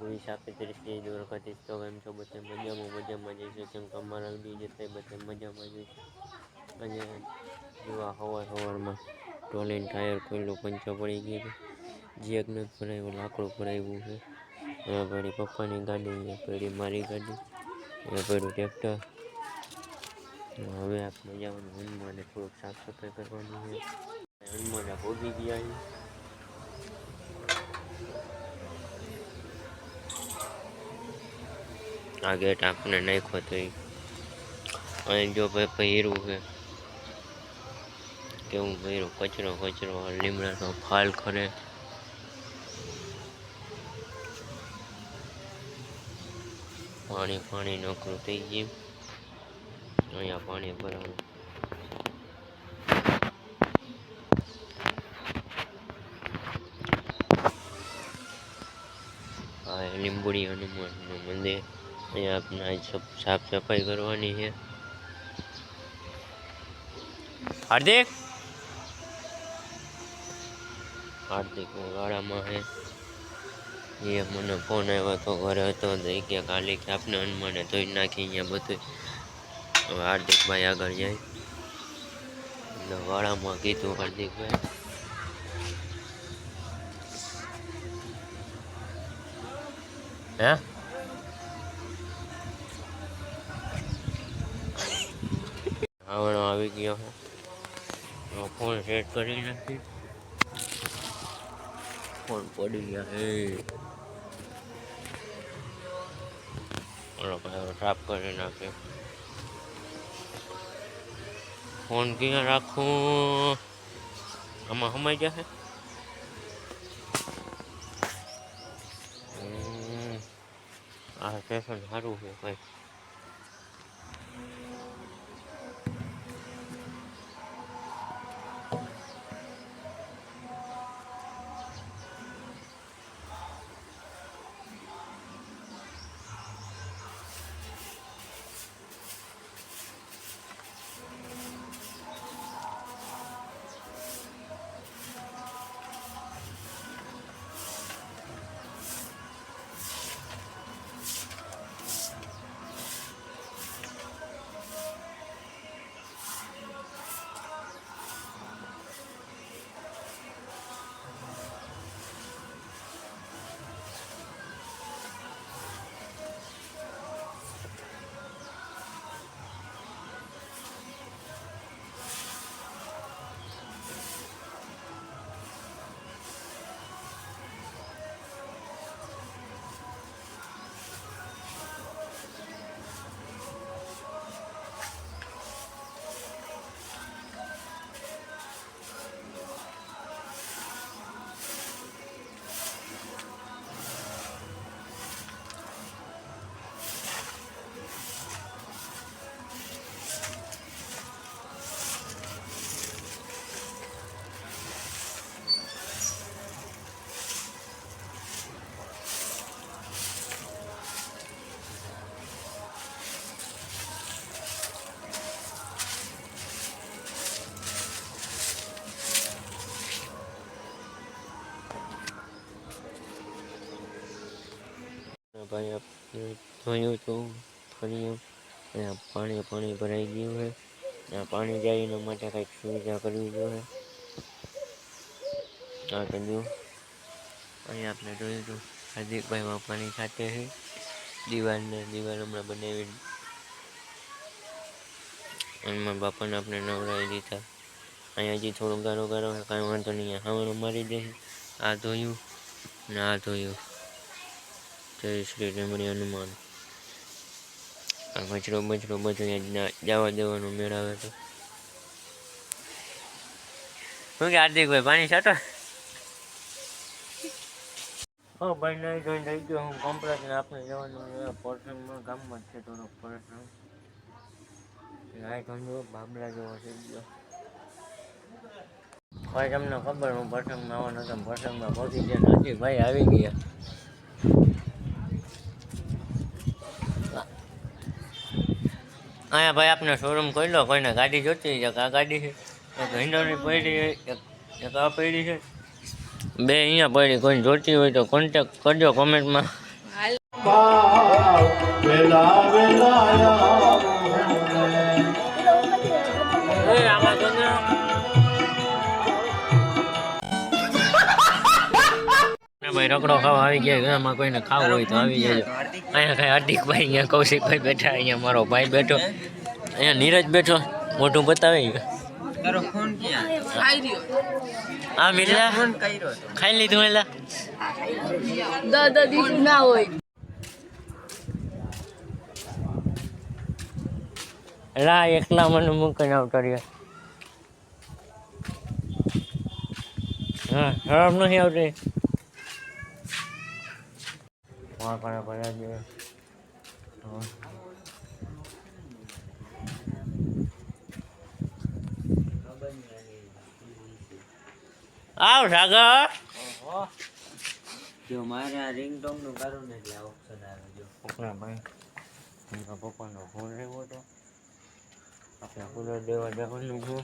24 35 દ્વારકાધીશ તો એમ છો બધે મજામાં જઈશે કેમ કે અમારા બી જતે બધે મજામાં જઈશે અને જેવા સવારમાં ટોલીને ટાયર ખોલ્યું પંચો પડી ગઈ છે જેક નથી ભરાયું લાકડું ભરાયું છે અહીંયા પડી પપ્પાની ગાડી અહીંયા પડી મારી ગાડી અહીંયા પડ્યું ટ્રેક્ટર હવે આપણે જવાનું હનુમાને થોડુંક સાફ સફાઈ કરવાની છે હનુમાન ભોગી ગયા છે આ ગેટ આપણે નાખ્યો તો અહીં જો ભાઈ પહેર્યું છે કેવું પહેર્યું કચરો લીમડાનો ફાલ ખરે પાણી નોકરું થઈ ગયું અહીંયા પાણી ભરવાનું હા લીંબુડી હનુમાનનું મંદિર અહીંયા આપણે સાફ સફાઈ કરવાની છે હાર્દિક વાળામાં છે એ મને ફોન આવ્યો તો ઘરે હતો કે કાલે કે આપણે હનુમાને ધોઈ નાખી અહીંયા બધું હવે હાર્દિકભાઈ આગળ જાય એટલે વાળામાં કીધું હાર્દિકભાઈ હે આવડો આવી ગયો છે ફોન સેટ કરી નાખી ફોન પડી ગયા હે સાફ કરી નાખે ફોન ક્યાં રાખું આમાં સમાઈ જશે આ સ્ટેશન સારું છે ભાઈ ભાઈ આપણે જોયું તો ફર્યું અહીંયા પાણી ભરાઈ ગયું છે આ પાણી જાય એના માટે કંઈક સુવિધા કરવી જોઈએ આ કર્યું અહીંયા આપણે જોયું હતું હાર્દિકભાઈ બાપાની સાથે છે દિવાલ હમણાં બનાવી એમાં બાપાને આપણે નવડાવી દીધા અહીંયા હજી થોડું ગારો છે કાંઈ વાંધો નહીં હાવણું મારી દે આ ધોયું ને આ ધોયું જય શ્રી રેમણી હનુમાન આ કચરો બધું જવા દેવાનું મેળાવે તો શું કે હાર્દિકભાઈ પાણી છાંટો ભાઈ નહીં જોઈને થઈ ગયો હું કમ્પ્લેટ ને આપણે જવાનું પરસનમાં ગામમાં જ છે થોડોક પરસન લાઈટ બાબલા જેવો થઈ ગયો ભાઈ તમને ખબર હું પરસંગમાં આવવાનો હતો પરસંગમાં પહોંચી ગયા નથી ભાઈ આવી ગયા અહીંયા ભાઈ આપણે શોરૂમ ખોલી લો કોઈને ગાડી જોતી છે આ ગાડી છે એક હિન્ડોની પડી એક આ પડી છે બે અહીંયા પડી કોઈને જોતી હોય તો કોન્ટેક્ટ કરજો કોમેન્ટમાં પાવ વેલા વેલા આમાં તો ભાઈ રગડો ખાવા આવી ગયા ઘરમાં કોઈને ખાવું હોય તો આવી જજો અહીંયા કઈ હાર્દિકભાઈ અહીંયા કૌશિકભાઈ બેઠા અહીંયા મારો ભાઈ બેઠો અહીંયા નીરજ બેઠો મોટું બતાવે તારો ફોન ક્યાં ખાઈ રહ્યો આ મિલા ફોન કર્યો ખાઈ લીધું એલા દાદા દીકરી ના હોય એલા એકલા મને મૂકીને આવતો રહ્યો હા શરમ નથી આવતી આવ સાગર જો મારે આ રિંગટોન નું કરું ને એટલે ઓપ્શન આવે જો પપ્પા ભાઈ એમના પપ્પાનો ફોન લેવો હતો આપણે કુલર દેવા જવાનું છે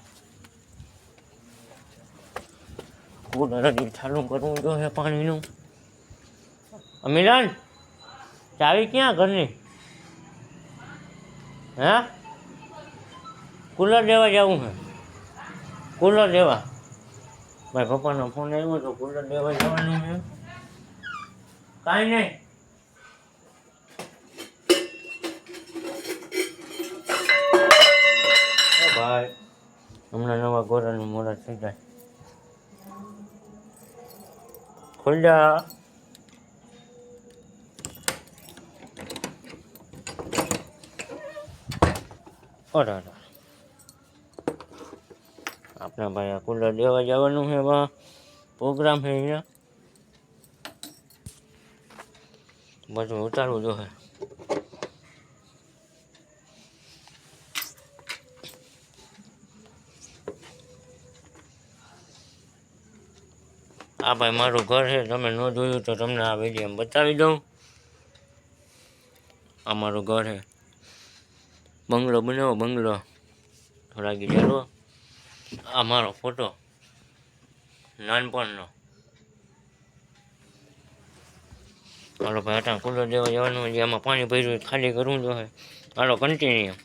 કુલર હજી ચાલુ કરવું જોઈએ પાણીનું મિલન ચાવી ક્યાં ઘરની હે કુલર દેવા જવું છે કુલર દેવા ભાઈ પપ્પાનો ફોન આવ્યો તો કુલર દેવા જવાનું છે કાંઈ નહીં ભાઈ હમણાં નવા ગોરાનું મોડા થઈ જાય ખુલ્લા અરે આપણા ભાઈ આ કુલર દેવા જવાનું છે એમાં પ્રોગ્રામ છે અહીંયા બધું ઉતારવું જોઈએ આ ભાઈ મારું ઘર છે તમે ન જોયું તો તમને આ વિડીયો બતાવી દઉં આ મારું ઘર છે બંગલો બનાવો બંગલો થોડા ગીરો આ મારો ફોટો નાનપણનો હાલો ભાઈ અટાણ કુલર દેવા જવાનું છે આમાં પાણી ભર્યું ખાલી કરવું જોઈએ હાલો કન્ટિન્યુ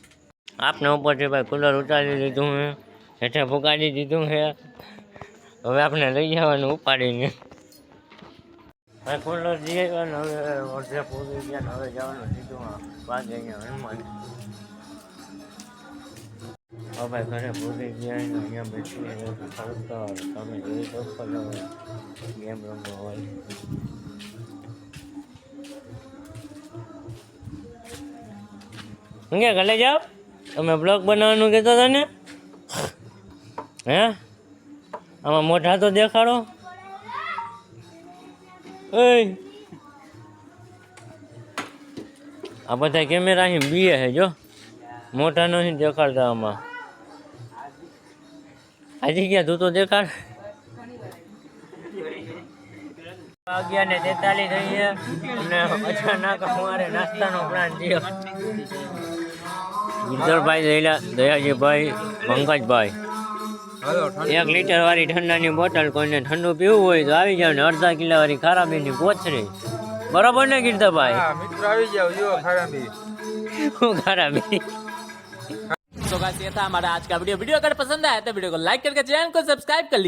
આપને ઉપરથી ભાઈ કુલર ઉતારી દીધું છે હેઠે ફુગાડી દીધું છે હવે આપણે લઈ જવાનું ઉપાડીને ભાઈ કુલર જઈ આવ્યા ને હવે અડધે પૂરી ગયા ને હવે જવાનું સીધું વાગે અહીંયા હનુમાન હવે ભાઈ ઘરે પૂરી ગયા ને અહીંયા બેસીને તમે જોઈ શકો ગેમ રમવો હોય હું ક્યાં ઘરે જાઓ તમે બ્લોગ બનાવવાનું કહેતા હતા ને હે આમાં મોઢા તો દેખાડો આ બધા કેમેરા અહીં બીએ છે જો મોઢા નથી દેખાડતા આમાં હજી ગયા તું તો દેખાડ 11:43 થઈ છે અને અચાનક અમારે નાસ્તાનો પ્લાન થયો ગિરધરભાઈ દયાજીભાઈ પંકજભાઈ 1 લીટર વાળી ઠંડાની બોટલ કોઈને ઠંડુ પીવું હોય તો આવી જાવ ને અડધા કિલો વાળી ખારાબીની કોથળી બરોબર ને ગિરધરભાઈ મિત્રો આવી જાવ જો ખારાબી હું खाराबी तो गाइस ये था हमारा आज का वीडियो अगर पसंद आया तो वीडियो को लाइक करके चैनल को सब्सक्राइब कर लीजिए।